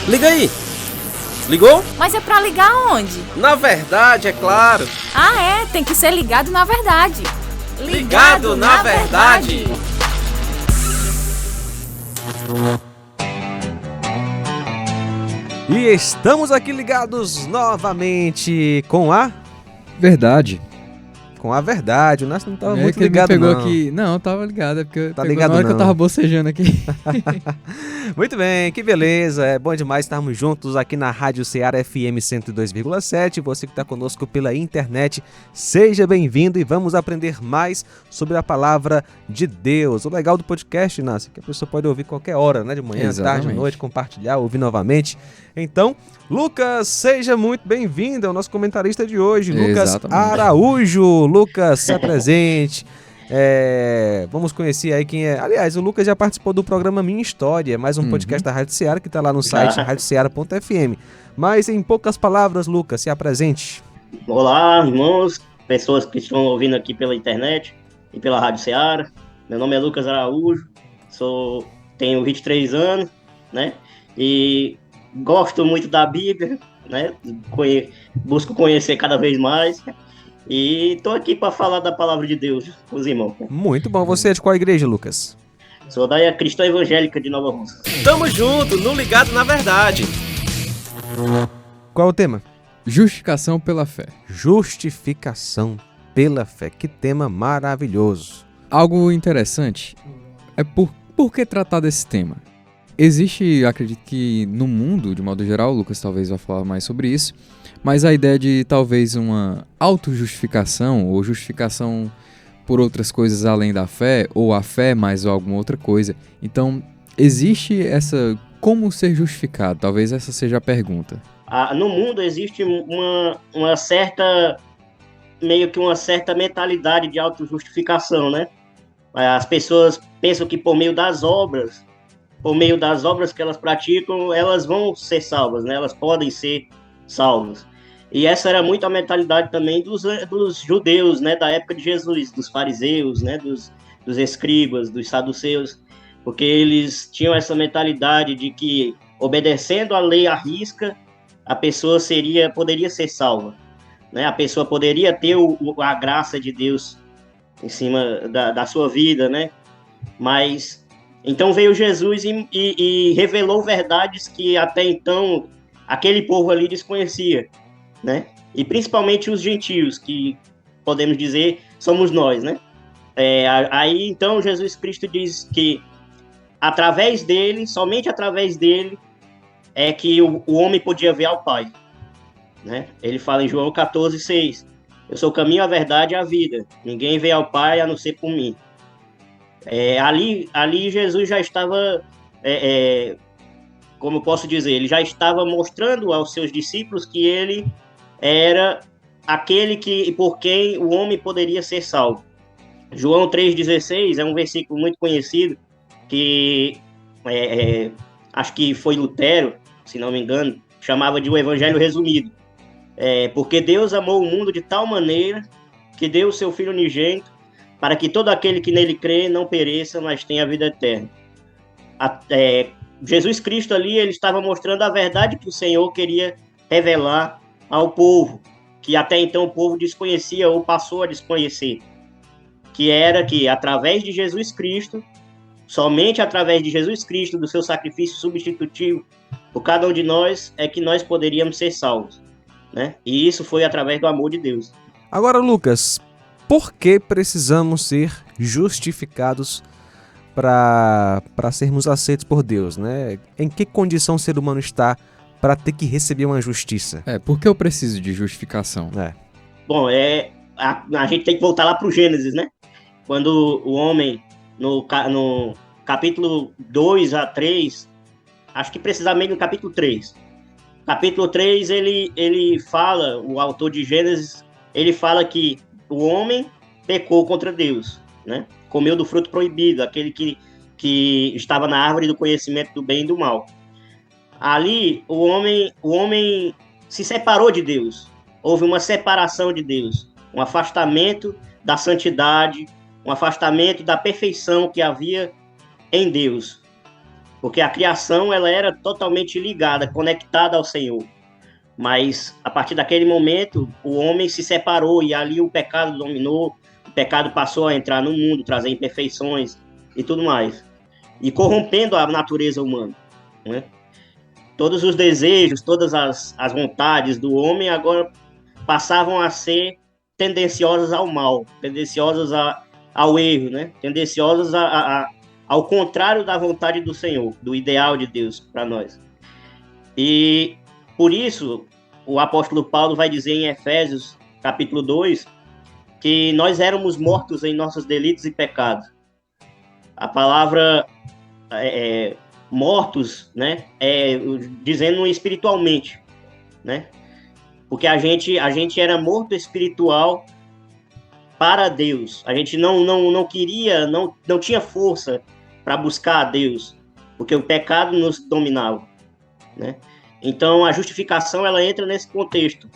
Liga aí! Ligou? Mas é pra ligar onde? Na verdade, é claro! Ah, é? Tem que ser ligado na verdade. Ligado na verdade! E estamos aqui ligados novamente com a Verdade. Com a verdade. O Nácio não estava muito que ele ligado, me pegou não. aqui. Não, tava ligado, é porque Tá pegou ligado na hora não. que eu tava bocejando aqui. Muito bem, que beleza. É bom demais estarmos juntos aqui na Rádio Ceará FM 102,7. Você que está conosco pela internet, seja bem-vindo e vamos aprender mais sobre a palavra de Deus. O legal do podcast, Nácio, é que a pessoa pode ouvir qualquer hora, né? De manhã, tarde, noite, compartilhar, ouvir novamente. Então, Lucas, seja muito bem-vindo ao nosso comentarista de hoje, Lucas Exatamente. Araújo. Lucas, se apresente. Vamos conhecer aí quem é. Aliás, o Lucas já participou do programa Minha História, mais um podcast da Rádio Ceará, que está lá no site radioceara.fm. Mas em poucas palavras, Lucas, se apresente. Olá, irmãos, pessoas que estão ouvindo aqui pela internet e pela Rádio Ceará. Meu nome é Lucas Araújo, tenho 23 anos, né? E gosto muito da Bíblia, né? Busco conhecer cada vez mais. E estou aqui para falar da palavra de Deus com os irmãos. Muito bom. Você é de qual igreja, Lucas? Sou da Cristã Evangélica de Nova Russa. Tamo junto, no Ligado na Verdade. Qual é o tema? Justificação pela fé. Justificação pela fé. Que tema maravilhoso. Algo interessante é por que tratar desse tema? Existe, acredito que no mundo, de modo geral, o Lucas talvez vá falar mais sobre isso, mas a ideia de talvez uma autojustificação ou justificação por outras coisas além da fé, ou a fé mais alguma outra coisa. Então, existe essa... Como ser justificado? Talvez essa seja a pergunta. No mundo existe uma certa mentalidade de autojustificação, né? As pessoas pensam que por meio das obras que elas praticam, elas vão ser salvas, né? Elas podem ser salvas. E essa era muito a mentalidade também dos judeus, né? Da época de Jesus, dos fariseus, né? Dos escribas, dos saduceus, porque eles tinham essa mentalidade de que, obedecendo a lei à risca, a pessoa poderia ser salva, né? A pessoa poderia ter a graça de Deus em cima da sua vida, né? Mas então veio Jesus e revelou verdades que até então aquele povo ali desconhecia, né? E principalmente os gentios, que podemos dizer somos nós, né? Aí então Jesus Cristo diz que através dele, somente através dele, é que o homem podia ver ao Pai, né? Ele fala em João 14,6: eu sou o caminho, a verdade e a vida. Ninguém vê ao Pai a não ser por mim. Ali Jesus já estava, como eu posso dizer, ele já estava mostrando aos seus discípulos que ele era aquele por quem o homem poderia ser salvo. João 3,16 é um versículo muito conhecido, que acho que foi Lutero, se não me engano, chamava de o Evangelho resumido. Porque Deus amou o mundo de tal maneira que deu o seu Filho unigênito, para que todo aquele que nele crê não pereça, mas tenha a vida eterna. Jesus Cristo ali, ele estava mostrando a verdade que o Senhor queria revelar ao povo, que até então o povo desconhecia ou passou a desconhecer, que era que através de Jesus Cristo, somente através de Jesus Cristo, do seu sacrifício substitutivo por cada um de nós, é que nós poderíamos ser salvos, né? E isso foi através do amor de Deus. Agora, Lucas, por que precisamos ser justificados para sermos aceitos por Deus, né? Em que condição o ser humano está para ter que receber uma justiça? Por que eu preciso de justificação? Bom, a gente tem que voltar lá para o Gênesis, né? Quando o homem, no capítulo 2 a 3, acho que precisamente no capítulo 3. Capítulo 3, ele fala, o autor de Gênesis, ele fala que o homem pecou contra Deus, né? Comeu do fruto proibido, aquele que estava na árvore do conhecimento do bem e do mal. Ali, o homem se separou de Deus. Houve uma separação de Deus, um afastamento da santidade, um afastamento da perfeição que havia em Deus. Porque a criação ela era totalmente ligada, conectada ao Senhor. Mas a partir daquele momento, o homem se separou e ali o pecado dominou, o pecado passou a entrar no mundo, trazer imperfeições e tudo mais. E corrompendo a natureza humana, né? Todos os desejos, todas as vontades do homem agora passavam a ser tendenciosas ao mal, tendenciosas ao erro, né? Tendenciosas ao contrário da vontade do Senhor, do ideal de Deus para nós. E por isso, o apóstolo Paulo vai dizer em Efésios, capítulo 2, que nós éramos mortos em nossos delitos e pecados. A palavra mortos, né, dizendo espiritualmente, né? Porque a gente era morto espiritual para Deus. A gente não queria, não tinha força para buscar a Deus, porque o pecado nos dominava, né? Então, a justificação, ela entra nesse contexto,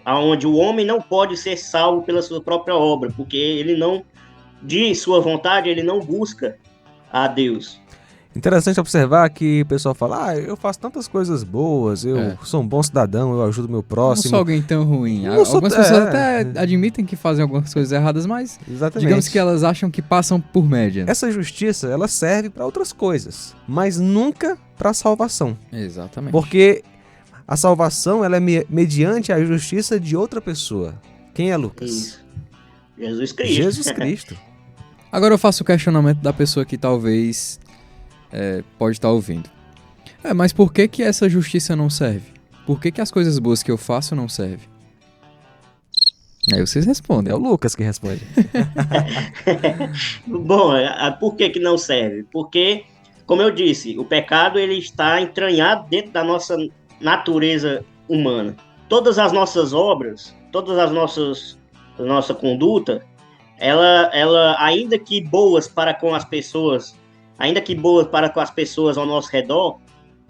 onde o homem não pode ser salvo pela sua própria obra, porque ele não, de sua vontade, ele não busca a Deus. Interessante observar que o pessoal fala, eu faço tantas coisas boas, eu sou um bom cidadão, eu ajudo meu próximo. Não sou alguém tão ruim. Algumas pessoas até admitem que fazem algumas coisas erradas, mas digamos que elas acham que passam por média. Essa justiça, ela serve para outras coisas, mas nunca para a salvação. Exatamente. Porque a salvação, ela é mediante a justiça de outra pessoa. Quem é, Lucas? Isso. Jesus Cristo. Jesus Cristo. Agora eu faço o questionamento da pessoa que talvez pode estar ouvindo. Mas por que essa justiça não serve? Por que as coisas boas que eu faço não servem? Aí vocês respondem. É o Lucas que responde. Bom, por que não serve? Porque, como eu disse, o pecado ele está entranhado dentro da nossa natureza humana. Todas as nossas obras, todas as nossa conduta, ela ainda que boas para com as pessoas, ao nosso redor,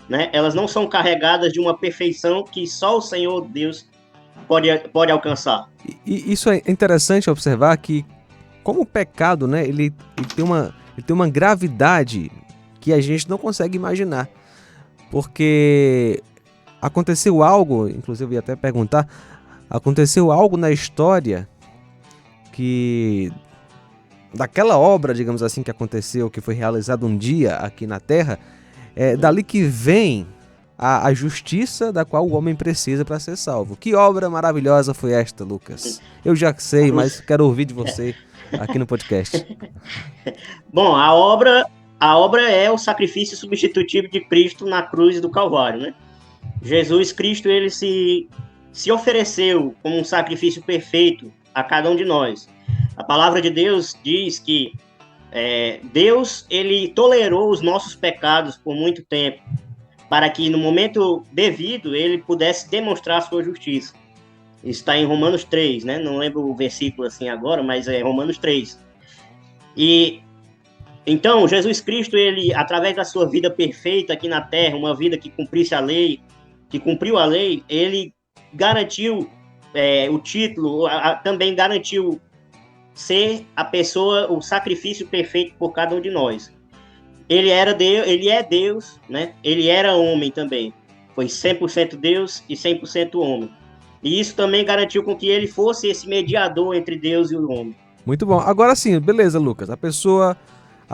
né, elas não são carregadas de uma perfeição que só o Senhor Deus pode alcançar. E isso é interessante observar que, como o pecado, né, ele tem uma gravidade que a gente não consegue imaginar. Porque aconteceu algo, inclusive eu ia até perguntar, aconteceu algo na história que... daquela obra, digamos assim, que aconteceu, que foi realizada um dia aqui na Terra, dali que vem a justiça da qual o homem precisa para ser salvo. Que obra maravilhosa foi esta, Lucas? Eu já sei, mas quero ouvir de você aqui no podcast. Bom, a obra é o sacrifício substitutivo de Cristo na cruz do Calvário, né? Jesus Cristo, ele se ofereceu como um sacrifício perfeito a cada um de nós. A palavra de Deus diz que Deus, ele tolerou os nossos pecados por muito tempo, para que no momento devido ele pudesse demonstrar a sua justiça. Isso está em Romanos 3, né? Não lembro o versículo assim agora, mas é Romanos 3. E então Jesus Cristo, ele, através da sua vida perfeita aqui na Terra, uma vida que cumprisse a lei, que cumpriu a lei, ele garantiu o título, também garantiu ser a pessoa, o sacrifício perfeito por cada um de nós. Ele é Deus, né? Ele era homem também. Foi 100% Deus e 100% homem. E isso também garantiu com que ele fosse esse mediador entre Deus e o homem. Muito bom. Agora sim, beleza, Lucas. A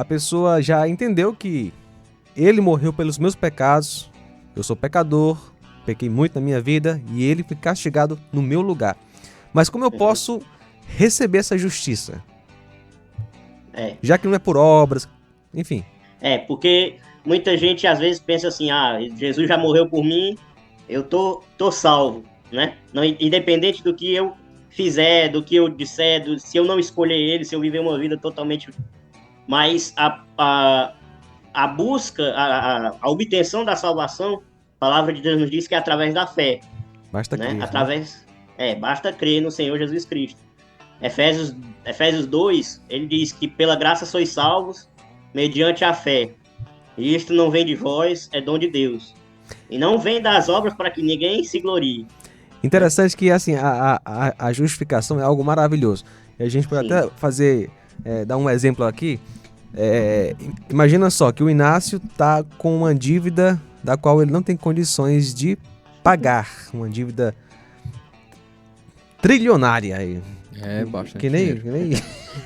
pessoa já entendeu que ele morreu pelos meus pecados. Eu sou pecador, pequei muito na minha vida e ele foi castigado no meu lugar. Mas como eu posso receber essa justiça? Já que não é por obras, enfim. Porque muita gente às vezes pensa assim, Jesus já morreu por mim, eu tô salvo, né? Não, independente do que eu fizer, do que eu disser, se eu não escolher ele, se eu viver uma vida totalmente... Mas a busca, a obtenção da salvação, a palavra de Deus nos diz que é através da fé. Basta crer. Basta crer no Senhor Jesus Cristo. Efésios 2, ele diz que pela graça sois salvos mediante a fé. E isto não vem de vós, é dom de Deus. E não vem das obras para que ninguém se glorie. Interessante que assim, a justificação é algo maravilhoso. E a gente pode até dar um exemplo aqui, Imagina só que o Inácio tá com uma dívida da qual ele não tem condições de pagar, uma dívida trilionária aí. É, bastante. Que nem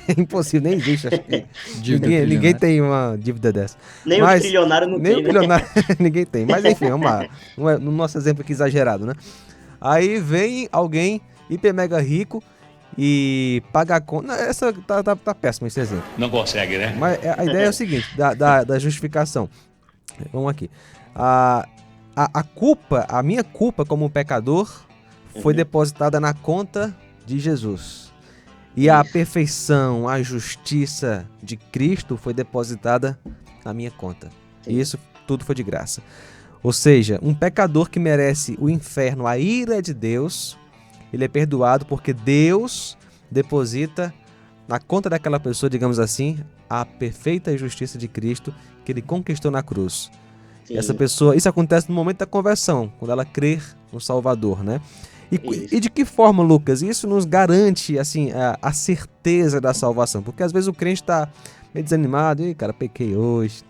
é impossível, nem existe, acho que Dívida ninguém trilionária. tem uma dívida dessa. Nem Mas- o trilionário não Nem tem, o né? bilionário ninguém tem. Mas enfim, vamos lá. No nosso exemplo aqui exagerado, né? Aí vem alguém hiper mega rico e paga a conta. Não, essa tá péssimo esse exemplo. Não consegue, né? Mas a ideia é o seguinte, da justificação. Vamos aqui. A culpa, a minha culpa como pecador foi depositada na conta de Jesus. E a perfeição, a justiça de Cristo foi depositada na minha conta. E isso tudo foi de graça. Ou seja, um pecador que merece o inferno, a ira de Deus, ele é perdoado porque Deus deposita na conta daquela pessoa, digamos assim, a perfeita justiça de Cristo que ele conquistou na cruz. Sim. Essa pessoa, isso acontece no momento da conversão, quando ela crer no Salvador, né? Isso. E de que forma, Lucas, isso nos garante assim a certeza da salvação? Porque às vezes o crente está meio desanimado, e cara, pequei hoje,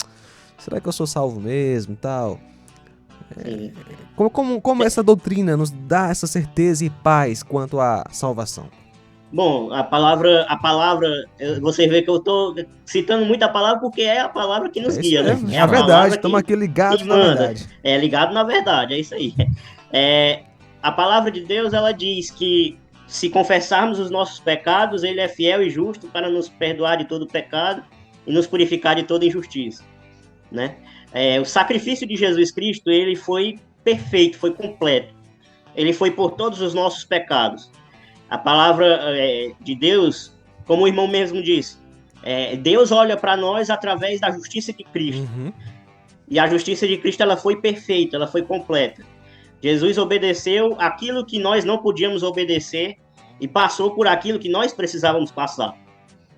será que eu sou salvo mesmo e tal? Sim. Como essa doutrina nos dá essa certeza e paz quanto à salvação? Bom, a palavra, você vê que eu tô citando muito a palavra porque é a palavra que nos guia, né? É a a verdade, palavra estamos que- aqui ligados que na manda. verdade. É ligado na verdade, é isso aí. A palavra de Deus, ela diz que se confessarmos os nossos pecados, ele é fiel e justo para nos perdoar de todo pecado e nos purificar de toda injustiça, né? O sacrifício de Jesus Cristo, ele foi perfeito, foi completo. Ele foi por todos os nossos pecados. A palavra de Deus, como o irmão mesmo disse, Deus olha para nós através da justiça de Cristo. Uhum. E a justiça de Cristo, ela foi perfeita, ela foi completa. Jesus obedeceu aquilo que nós não podíamos obedecer e passou por aquilo que nós precisávamos passar,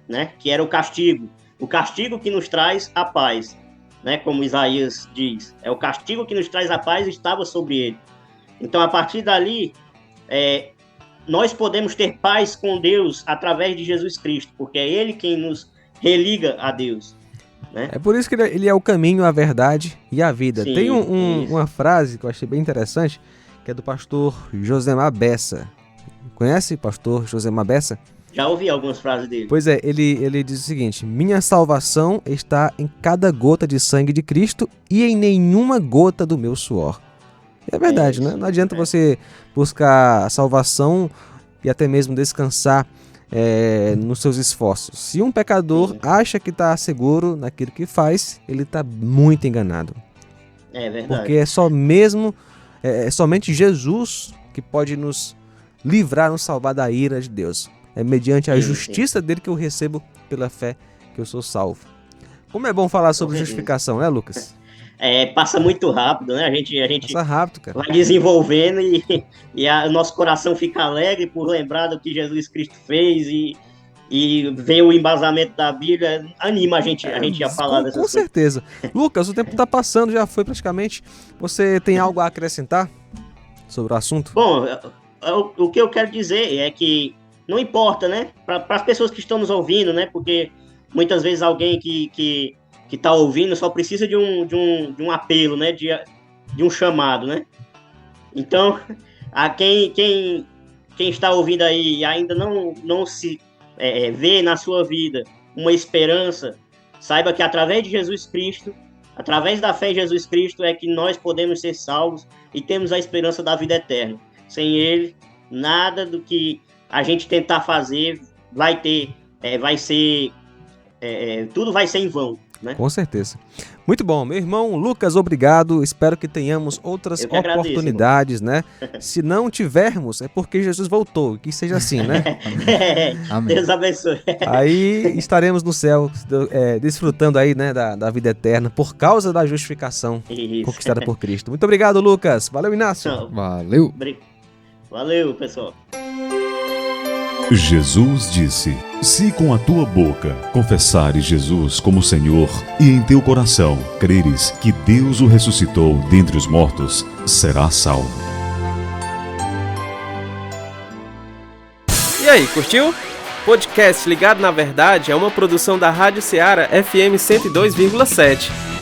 né? Que era o castigo que nos traz a paz, né? Como Isaías diz, o castigo que nos traz a paz estava sobre ele. Então, a partir dali, nós podemos ter paz com Deus através de Jesus Cristo, porque é ele quem nos religa a Deus, né? É por isso que ele é o caminho, a verdade e a vida. Sim, Tem isso. uma frase que eu achei bem interessante, que é do pastor Josemar Bessa. Conhece o pastor Josemar Bessa? Já ouvi algumas frases dele. Pois é, ele diz o seguinte: minha salvação está em cada gota de sangue de Cristo e em nenhuma gota do meu suor. É verdade, né? Não adianta você buscar a salvação e até mesmo descansar nos seus esforços. Se um pecador acha que está seguro naquilo que faz, ele está muito enganado. É verdade. Porque é somente Jesus que pode nos livrar, nos salvar da ira de Deus. É mediante a Sim, justiça dele que eu recebo pela fé que eu sou salvo. Como é bom falar sobre certeza. justificação, né, Lucas? Passa muito rápido, né? A gente Passa rápido, cara. vai desenvolvendo e o nosso coração fica alegre por lembrar do que Jesus Cristo fez e ver o embasamento da Bíblia, anima a gente a falar dessas Com coisas. certeza. Lucas, o tempo está passando, já foi praticamente. Você tem algo a acrescentar sobre o assunto? Bom, o que eu quero dizer é que não importa, né? Para as pessoas que estão nos ouvindo, né? Porque muitas vezes alguém que está ouvindo só precisa de um apelo, né? De um chamado, né? Então, a quem está ouvindo aí e ainda não se vê na sua vida uma esperança, saiba que através de Jesus Cristo, através da fé em Jesus Cristo, é que nós podemos ser salvos e temos a esperança da vida eterna. Sem Ele, nada do que a gente tentar fazer tudo vai ser em vão, né? Com certeza. Muito bom, meu irmão Lucas, obrigado. Espero que tenhamos outras Eu que agradeço, oportunidades, né? Se não tivermos, é porque Jesus voltou. Que seja assim, né? Amém. Deus abençoe. Aí estaremos no céu, desfrutando aí, né, da vida eterna por causa da justificação Isso. conquistada por Cristo. Muito obrigado, Lucas. Valeu, Inácio. Não, Valeu. valeu, pessoal. Jesus disse: se com a tua boca confessares Jesus como Senhor e em teu coração creres que Deus o ressuscitou dentre os mortos, serás salvo. E aí, curtiu? Podcast Ligado na Verdade é uma produção da Rádio Ceará FM 102,7.